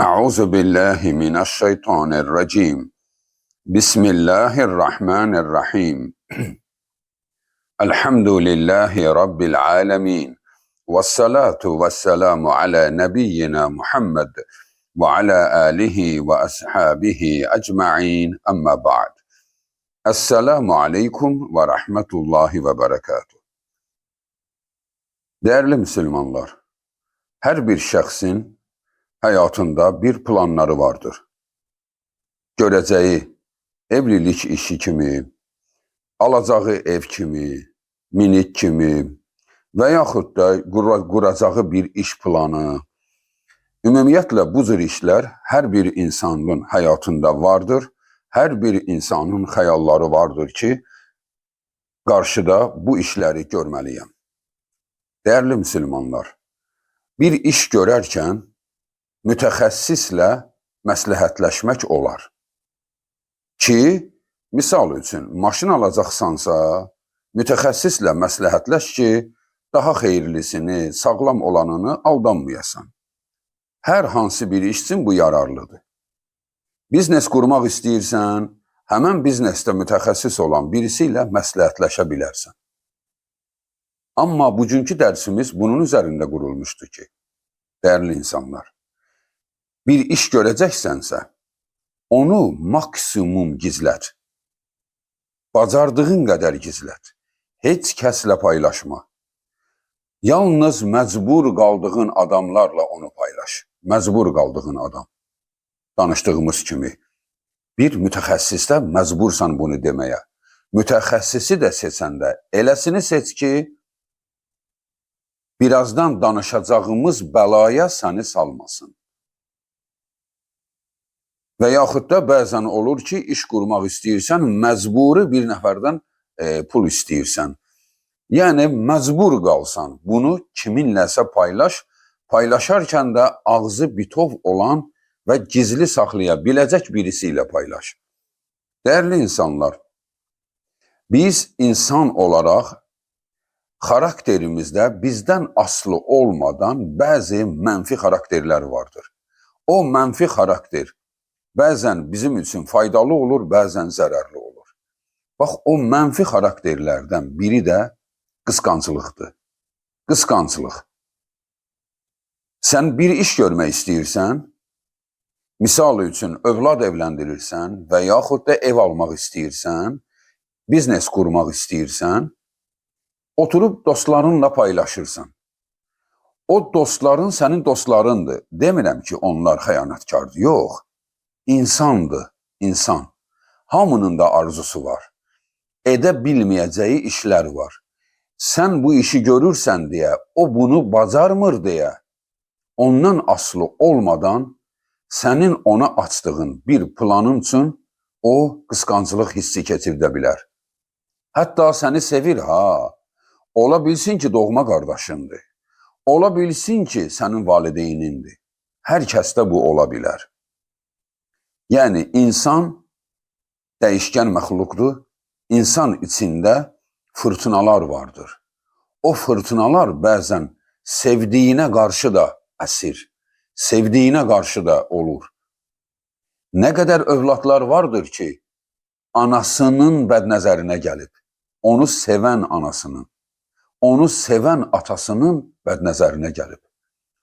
أعوذ بالله من الشيطان الرجيم. بسم الله الرحمن الرحيم. الحمد لله رب العالمين. والصلاة والسلام على نبينا محمد وعلى آله وأصحابه أجمعين. أما بعد. Esselamu Aleyküm ve Rahmetullahi ve Berekatuhu. Değerli Müslümanlar, her bir şəxsin həyatında bir planları vardır. Görəcəyi evlilik işi kimi, alacağı ev kimi, minik kimi və yaxud da quracağı bir iş planı. Ümumiyyətlə bu cür işlər hər bir insanın həyatında vardır. Hər bir insanın xəyalları vardır ki, qarşıda bu işləri görməliyəm. Değerli Müslümanlar, bir iş görərkən mütəxəssislə məsləhətləşmək olar. Ki, misal üçün, maşın alacaqsansa, mütəxəssislə məsləhətləş ki, daha xeyirlisini, sağlam olanını aldanmayasan. Hər hansı bir iş üçün bu yararlıdır. Biznes qurmaq istəyirsən, həmən biznesdə mütəxəssis olan birisi ilə məsləhətləşə bilərsən. Amma bugünkü dərsimiz bunun üzərində qurulmuşdur ki, değerli insanlar, bir iş görəcəksənsə, onu maksimum gizlət. Bacardığın qədər gizlət. Heç kəslə paylaşma. Yalnız məcbur qaldığın adamlarla onu paylaş. Məcbur qaldığın adam. Danışdığımız kimi, bir mütəxəssisdə məcbursan bunu deməyə. Mütəxəssisi də seçəndə eləsini seç ki, birazdan danışacağımız bəlaya səni salmasın. Və yaxud da bəzən olur ki, iş qurmaq istəyirsən, məcburi bir nəfərdən pul istəyirsən. Yəni, məcbur qalsan, bunu kiminləsə paylaş, paylaşarkən də ağzı bitov olan və gizli saxlaya biləcək birisi ilə paylaş. Değerli insanlar, biz insan olaraq xarakterimizdə bizdən aslı olmadan bəzi mənfi xarakterlər vardır. O mənfi xarakter bəzən bizim üçün faydalı olur, bəzən zərərli olur. Bax, o mənfi xarakterlərdən biri də qısqancılıqdır. Qısqancılıq. Sən bir iş görmək istəyirsən, misal üçün övlad evləndirirsən və yaxud da ev almaq istəyirsən, biznes qurmaq istəyirsən, oturub dostlarınla paylaşırsan. O dostların sənin dostlarındır. Demirəm ki, onlar xəyanətkardır. Yox. İnsandır, insan. Hamının da arzusu var. Edə bilməyəcəyi işlər var. Sən bu işi görürsən deyə, o bunu bacarmır deyə, ondan aslı olmadan sənin ona açdığın bir planın üçün o qısqancılıq hissi keçirdə bilər. Hətta səni sevir, ha. Ola bilsin ki, doğma qardaşındır. Ola bilsin ki, sənin valideynindir. Hər kəsdə bu ola bilər. Yəni, insan dəyişkən məxluqdur. İnsan içində fırtınalar vardır. O fırtınalar bəzən sevdiyinə qarşı da əsir. Sevdiyinə qarşı da olur. Nə qədər övladlar vardır ki, anasının bədnəzərinə gəlib. Onu sevən anasının, onu sevən atasının bədnəzərinə gəlib.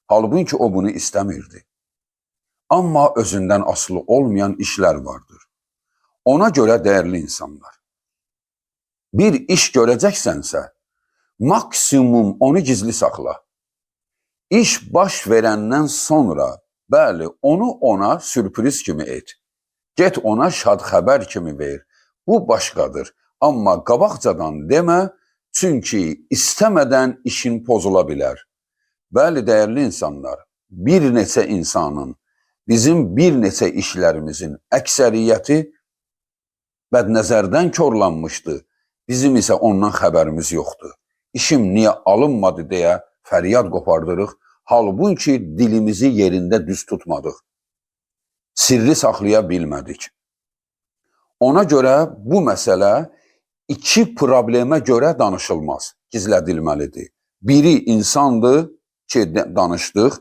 Halbuki o bunu istəmirdi. Amma özündən asılı olmayan işlər vardır. Ona görə değerli insanlar, bir iş görəcəksənsə, maksimum onu gizli saxla. İş baş verəndən sonra, bəli, onu ona sürpriz kimi et. Get ona şad xəbər kimi ver. Bu başqadır. Amma qabaqcadan demə, çünki istəmədən işin pozula bilər. Bəli, değerli insanlar, bir neçə insanın, bizim bir neçə işlərimizin əksəriyyəti bədnəzərdən korlanmışdı. Bizim isə ondan xəbərimiz yoxdur. İşim niyə alınmadı deyə fəryad qopardırıq. Halbuki dilimizi yerində düz tutmadıq. Sirri saxlaya bilmədik. Ona görə bu məsələ iki problemə görə danışılmaz, gizlədilməlidir. Biri insandır ki, danışdıq.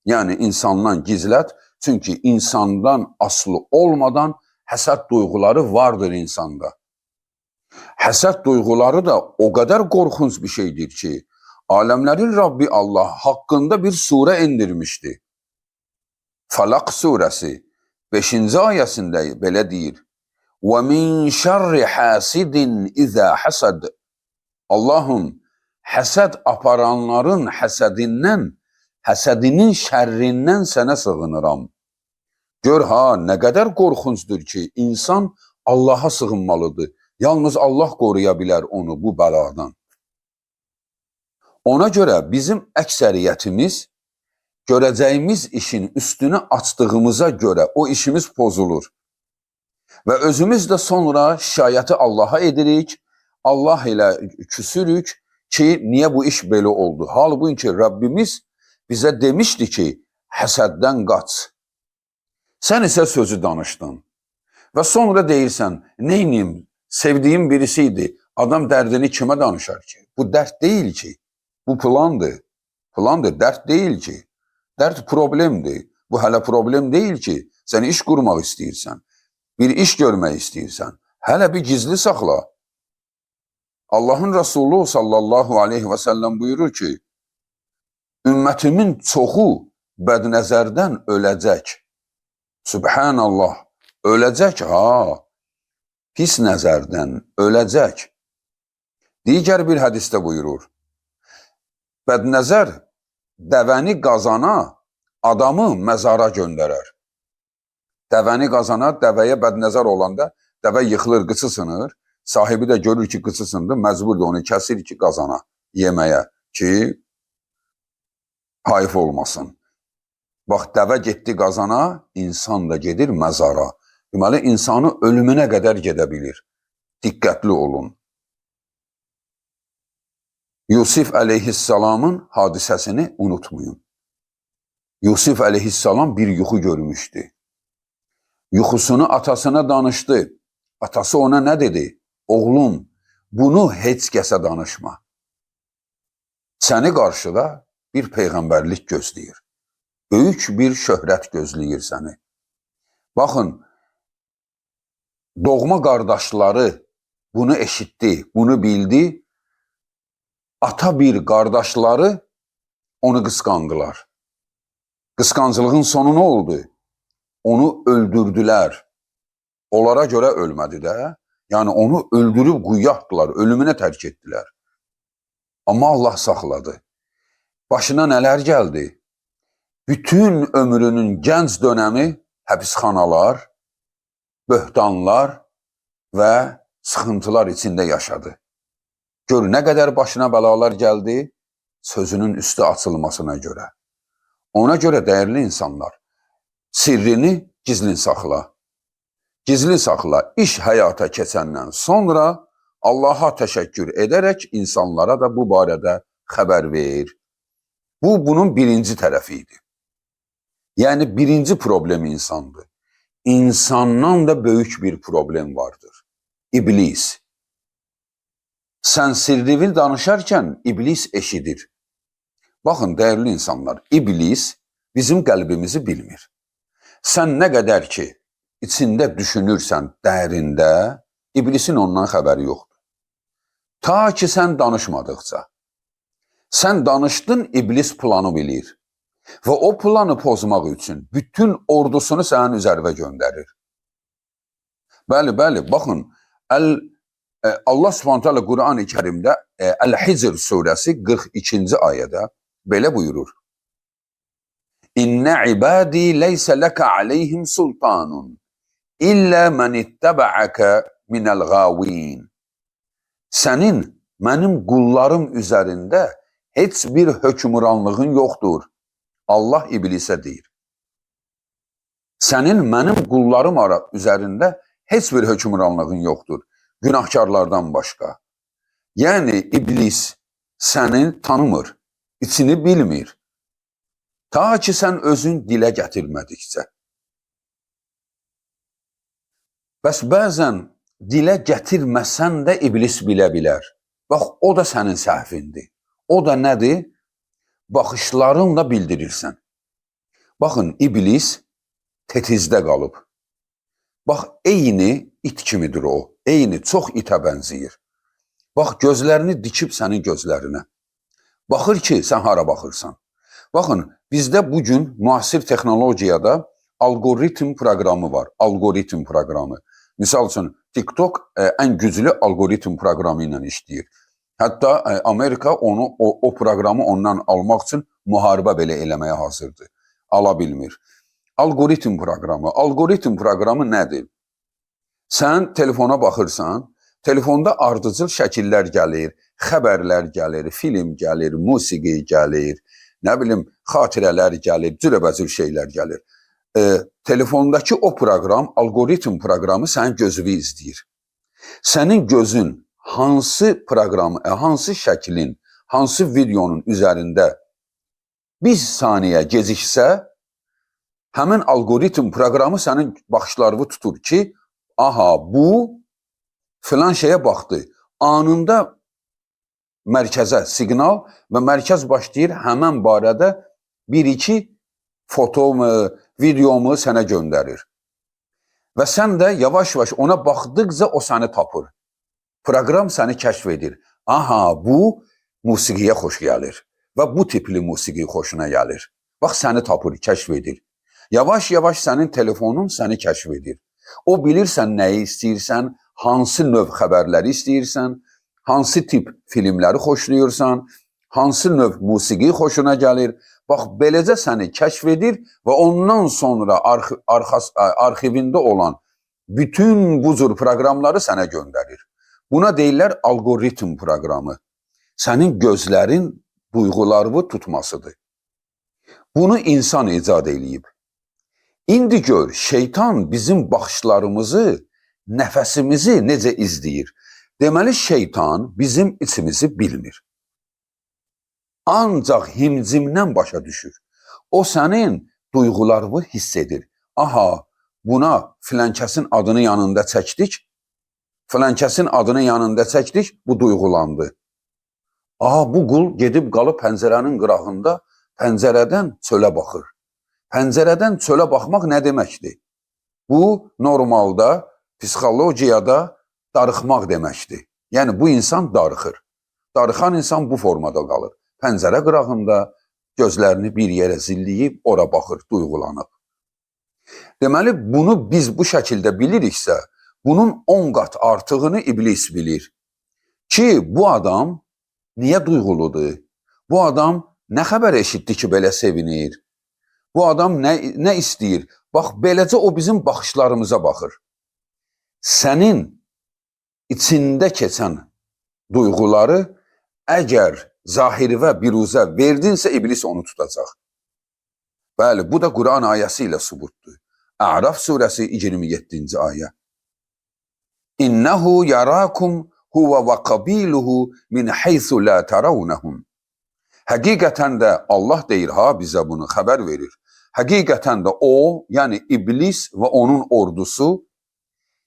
Yəni insandan gizlət, çünki insandan aslı olmadan həsəd duyğuları vardır insanda. Həsəd duyğuları da o qədər qorxunc bir şeydir ki, aləmlərin Rabbi Allah haqqında bir surə indirmişdi. Falaq surəsi 5-ci ayəsində belə deyir: وَمِنْ شَرِّ حَاسِدٍ إِذَا حَسَدٍ. Allahım, həsəd aparanların həsədinin şərrindən sənə sığınıram. Gör ha, nə qədər qorxuncdur ki, insan Allaha sığınmalıdır. Yalnız Allah qoruya bilər onu bu bəladan. Ona görə bizim əksəriyyətimiz görəcəyimiz işin üstünü açdığımıza görə o işimiz pozulur. Və özümüz də sonra şikayəti Allaha edirik, Allah ilə küsürük ki, niyə bu iş belə oldu? Halbuki Rəbbimiz bizə demişdi ki, həsəddən qaç. Sən isə sözü danışdın. Və sonra deyirsən, neyniyim, sevdiyim birisi idi, adam dərdini kimə danışar ki? Bu dərd deyil ki, bu plandır. Plandır, dərd deyil ki. Dərd problemdir. Bu hələ problem deyil ki, sən iş qurmaq istəyirsən, bir iş görmək istəyirsən, hələ bir gizli saxla. Allahın Resulü sallallahu aleyhi və səlləm buyurur ki, ümmətimin çoxu bədnəzərdən öləcək. Subhanallah, öləcək ha, pis nəzərdən öləcək. Digər bir hədisdə buyurur, bədnəzər dəvəni qazana, adamı məzara göndərər. Dəvəni qazana, dəvəyə bədnəzər olanda, dəvə yıxılır, qıçı sınır, sahibi də görür ki, qıçı sındı, məcburdur onu kəsir ki, qazana, yeməyə ki, hayf olmasın. Bax, dəvə getdi qazana, insan da gedir məzara. Deməli, insanı ölümünə qədər gedə bilir. Diqqətli olun. Yusif əleyhissalamın hadisəsini unutmayın. Yusif əleyhissalam bir yuxu görmüşdü. Yuxusunu atasına danışdı. Atası ona nə dedi? Oğlum, bunu heç kəsə danışma. Səni qarşıda bir peyğəmbərlik gözləyir. Böyük bir şöhrət gözləyir səni. Baxın, doğma qardaşları bunu eşitdi, bunu bildi. Ata bir qardaşları onu qısqandılar. Qısqancılığın sonu nə oldu? Onu öldürdülər. Onlara görə ölmədi də. Yəni onu öldürüb quyuya atdılar, ölümünə tərk etdilər. Amma Allah saxladı. Başına nələr gəldi? Bütün ömrünün gənc dönəmi həbsxanalar, böhtanlar və sıxıntılar içində yaşadı. Gör nə qədər başına bəlalar gəldi, sözünün üstü açılmasına görə. Ona görə dəyərli insanlar, sirrini gizlin saxla. Gizli saxla, iş həyata keçəndən sonra Allaha təşəkkür edərək insanlara da bu barədə xəbər ver. Bunun birinci tərəfi idi. Yəni, birinci problem insandır. İnsandan da böyük bir problem vardır. İblis. Sən sirrini danışarkən iblis eşidir. Baxın, dəyərli insanlar, iblis bizim qəlbimizi bilmir. Sən nə qədər ki, içində düşünürsən dərində, iblisin ondan xəbəri yoxdur. Ta ki, sən danışmadıqca. Sən danışdın, iblis planı bilir. Və o planı pozmaq üçün bütün ordusunu sənin üzərinə göndərir. Bəli, baxın, Allah Subhanahu taala Qur'an-ı Kərimdə Əl-Hicr surəsi 42-ci ayədə belə buyurur. İnnə ibadi leysə ləkə aleyhim sultanun illə mən ittəbəəkə minəl qavin. Sənin, mənim qullarım üzərində heç bir hökmranlığın yoxdur. Allah iblisə deyir. Sənin, mənim qullarım üzərində heç bir hökmranlığın yoxdur. Günahkarlardan başqa. Yəni, iblis səni tanımır, içini bilmir. Ta ki, sən özün dilə gətirmədikcə. Bəs bəzən dilə gətirməsən də iblis bilə bilər. Bax, o da sənin səhvindir. O da nədir? Baxışlarınla bildirirsən. Baxın, iblis tetizdə qalıb. Bax, eyni it kimidir o. Eyni, çox itə bənzəyir. Bax, gözlərini dikib sənin gözlərinə. Baxır ki, sən hara baxırsan. Baxın, bizdə bugün müasir texnologiyada algoritm proqramı var. Algoritm proqramı. Misal üçün, TikTok ən güclü algoritm proqramı ilə işləyir. Hətta Amerika o proqramı ondan almaq üçün müharibə belə eləməyə hazırdır. Ala bilmir. Algoritm proqramı nədir? Sən telefona baxırsan, telefonda ardıcıl şəkillər gəlir, xəbərlər gəlir, film gəlir, musiqi gəlir, nə bilim, xatirələr gəlir, cürəbəcür şeylər gəlir. Telefondakı o proqram, algoritm proqramı sənin gözünü izləyir. Sənin gözün hansı proqramı, hansı şəklin, hansı videonun üzərində bir saniyə geciksə, həmin algoritm proqramı sənin baxışlarını tutur ki, aha, bu filan şeyə baxdı. Anında mərkəzə siqnal və mərkəz başlayır həmən barədə bir-iki fotomu, videomu sənə göndərir. Və sən də yavaş-yavaş ona baxdıqca o səni tapır. Proqram səni kəşf edir. Aha, bu musiqiyə xoş gəlir və bu tipli musiqi xoşuna gəlir. Bax, səni tapır, kəşf edir. Yavaş-yavaş sənin telefonun səni kəşf edir. O bilirsən nəyi istəyirsən, hansı növ xəbərləri istəyirsən, hansı tip filmləri xoşlayırsan, hansı növ musiqi xoşuna gəlir. Bax, beləcə səni kəşf edir və ondan sonra arxivində olan bütün bu cür proqramları sənə göndərir. Buna deyirlər algoritm proqramı. Sənin gözlərin duyğularını tutmasıdır. Bunu insan icad eləyib. İndi gör, şeytan bizim baxışlarımızı, nəfəsimizi necə izləyir? Deməli, şeytan bizim içimizi bilmir. Ancaq himcimdən başa düşür. O sənin duyğularını hiss edir. Aha, buna filankəsin adını yanında çəkdik, filankəsin adını yanında çəkdik, bu duyğulandı. Aha, bu qul gedib qalıb pəncərənin qırağında, pəncərədən çölə baxır. Pəncərədən çölə baxmaq nə deməkdir? Bu, normalda, psixologiyada darıxmaq deməkdir. Yəni, bu insan darıxır. Darıxan insan bu formada qalır. Pəncərə qırağında gözlərini bir yerə zilləyib, ora baxır, duyğulanıb. Deməli, bunu biz bu şəkildə biliriksə, bunun 10 qat artığını iblis bilir. Ki, bu adam niyə duyğuludur? Bu adam nə xəbər eşitdi ki, belə sevinir? Bu adam nə istəyir? Bax, beləcə o bizim baxışlarımıza baxır. Sənin içində keçən duyğuları əgər zahiri və biruzə verdinsə, iblis onu tutacaq. Bəli, bu da Quran ayəsi ilə subutdur. A'raf surəsi 27-ci ayə. İnnehu yarakum huve və qabiluhu min haythu la tarawnahum. Həqiqətən də Allah deyir, bizə bunu xəbər verir. Həqiqətən də o, yəni iblis və onun ordusu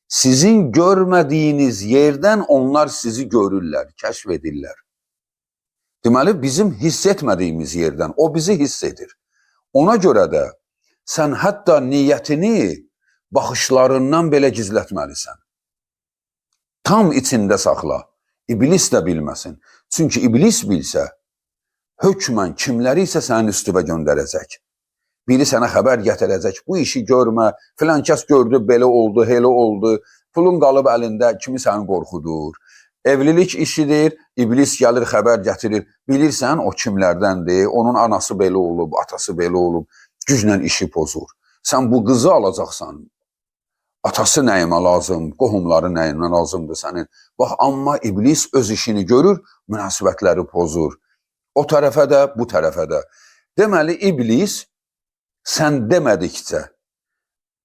sizin görmədiyiniz yerdən onlar sizi görürlər, kəşf edirlər. Deməli, bizim hiss etmədiyimiz yerdən o bizi hiss edir. Ona görə də sən hətta niyyətini baxışlarından belə gizlətməlisən. Tam içində saxla. İblis də bilməsin. Çünki iblis bilsə, hökmən kimləri isə sənin üstüvə göndərəcək. Biri sənə xəbər gətirəcək, bu işi görmə, filan kəs gördü, belə oldu, elə oldu, pulun qalıb əlində, kimi səni qorxudur. Evlilik işidir, iblis gəlir, xəbər gətirir. Bilirsən, o kimlərdəndir, onun anası belə olub, atası belə olub, güclə işi pozur. Sən bu qızı alacaqsan, atası nəyimə lazım, qohumları nəyimə lazımdır sənin. Bax, amma iblis öz işini görür, münasibətləri pozur. O tərəfə də, bu tərəfə də. Deməli, iblis sən demədikcə,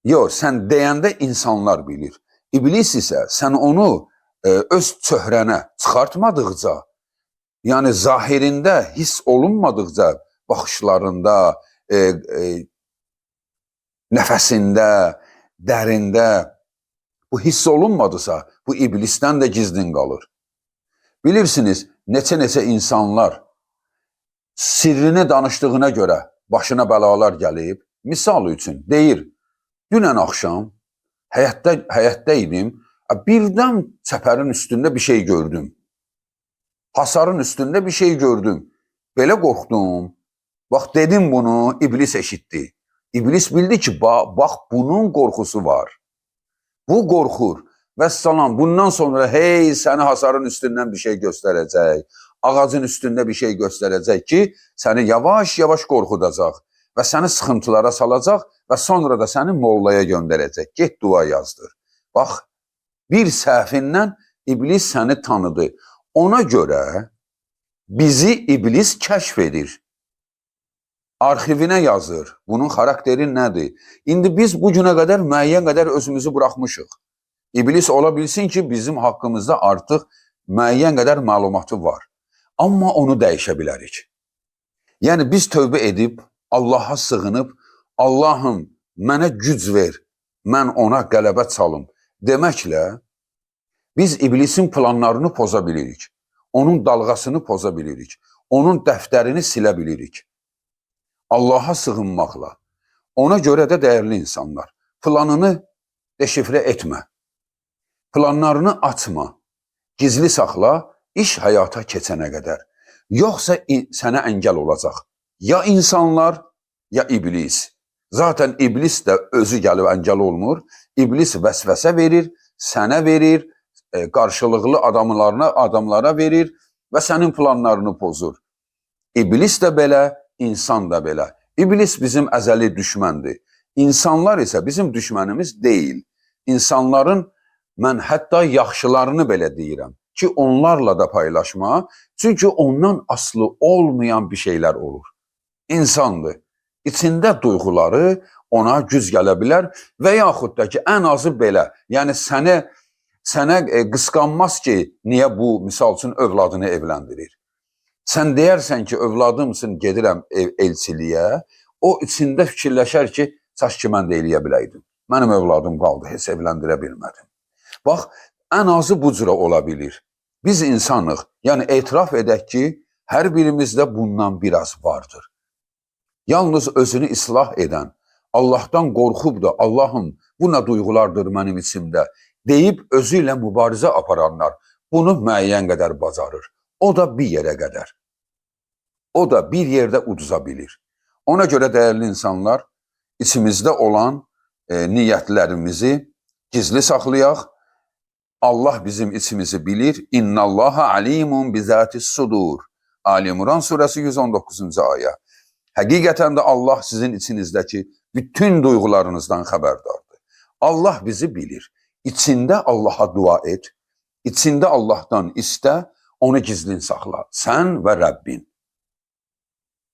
yox, sən deyəndə insanlar bilir. İblis isə sən onu öz çöhrənə çıxartmadıqca, yəni zahirində hiss olunmadıqca, baxışlarında, nəfəsində, dərində bu hiss olunmadısa, bu iblisdən də gizlin qalır. Bilirsiniz, neçə-neçə insanlar sirrini danışdığına görə başına bəlalar gəlib. misal üçün deyir, dünən axşam həyətdə idim, birdən çəpərin üstündə bir şey gördüm. Hasarın üstündə bir şey gördüm. Belə qorxdum. Bax, dedim bunu, iblis eşitdi. İblis bildi ki, bax, bunun qorxusu var. Bu qorxur. Vəssalam, bundan sonra hey səni hasarın üstündən bir şey göstərəcək. Ağacın üstündə bir şey göstərəcək ki, səni yavaş-yavaş qorxudacaq və səni sıxıntılara salacaq və sonra da səni mollaya göndərəcək. Get dua yazdır. Bax, bir səhvindən iblis səni tanıdı. Ona görə bizi iblis kəşf edir. Arxivinə yazır. Bunun xarakteri nədir? İndi biz bu günə qədər müəyyən qədər özümüzü buraxmışıq. İblis ola bilsin ki, bizim haqqımızda artıq müəyyən qədər məlumatı var. Amma onu dəyişə bilərik. Yəni biz tövbə edib, Allaha sığınıb, Allahım mənə güc ver, mən ona qələbə çalım deməklə biz iblisin planlarını poza bilirik. Onun dalğasını poza bilirik. Onun dəftərini silə bilirik. Allaha sığınmaqla. Ona görə də dəyərli insanlar, planını deşifrə etmə. Planlarını açma. Gizli saxla, iş həyata keçənə qədər. Yoxsa sənə əngəl olacaq. Ya insanlar, ya iblis. Zaten iblis də özü gəlib əngəl olmur. İblis vəsvəsə verir, sənə verir, qarşılıqlı adamlara verir və sənin planlarını pozur. İblis də belə, insan da belə. İblis bizim əzəli düşməndir. İnsanlar isə bizim düşmənimiz deyil. İnsanların mən hətta yaxşılarını belə deyirəm ki, onlarla da paylaşma. Çünki ondan aslı olmayan bir şeylər olur. İnsandır. İçində duyğuları ona güc gələ bilər və yaxud da ki, ən azı belə. Yəni sənə qısqanmaz ki, niyə bu misal üçün övladını evləndirir. Sən deyərsən ki, övladımsın, gedirəm elçiliyə, o içində fikirləşər ki, çaş ki, mən də eləyə biləydim. Mənim övladım qaldı, heç evləndirə bilmədim. Bax, ən azı bu cürə ola bilir. Biz insanıq, yəni etiraf edək ki, hər birimizdə bundan biraz vardır. Yalnız özünü islah edən, Allahdan qorxub da, Allahım, bu nə duyğulardır mənim içimdə, deyib özü ilə mübarizə aparanlar bunu müəyyən qədər bacarır. O da bir yerə qədər. O da bir yerdə uduza bilir. Ona görə dəyərli insanlar, içimizdə olan niyyətlərimizi gizli saxlayaq. Allah bizim içimizi bilir. İnnallaha alimun bizatis sudur. Ali İmran surəsi 119-cu ayə. Həqiqətən də Allah sizin içinizdəki bütün duyğularınızdan xəbərdardır. Allah bizi bilir. İçində Allaha dua et. İçində Allahdan istə, onu gizlin saxla. Sən və Rəbbin.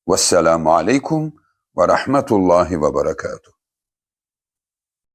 Vəssalamu aleykum və rəhmətullahi və bərəkatuhu.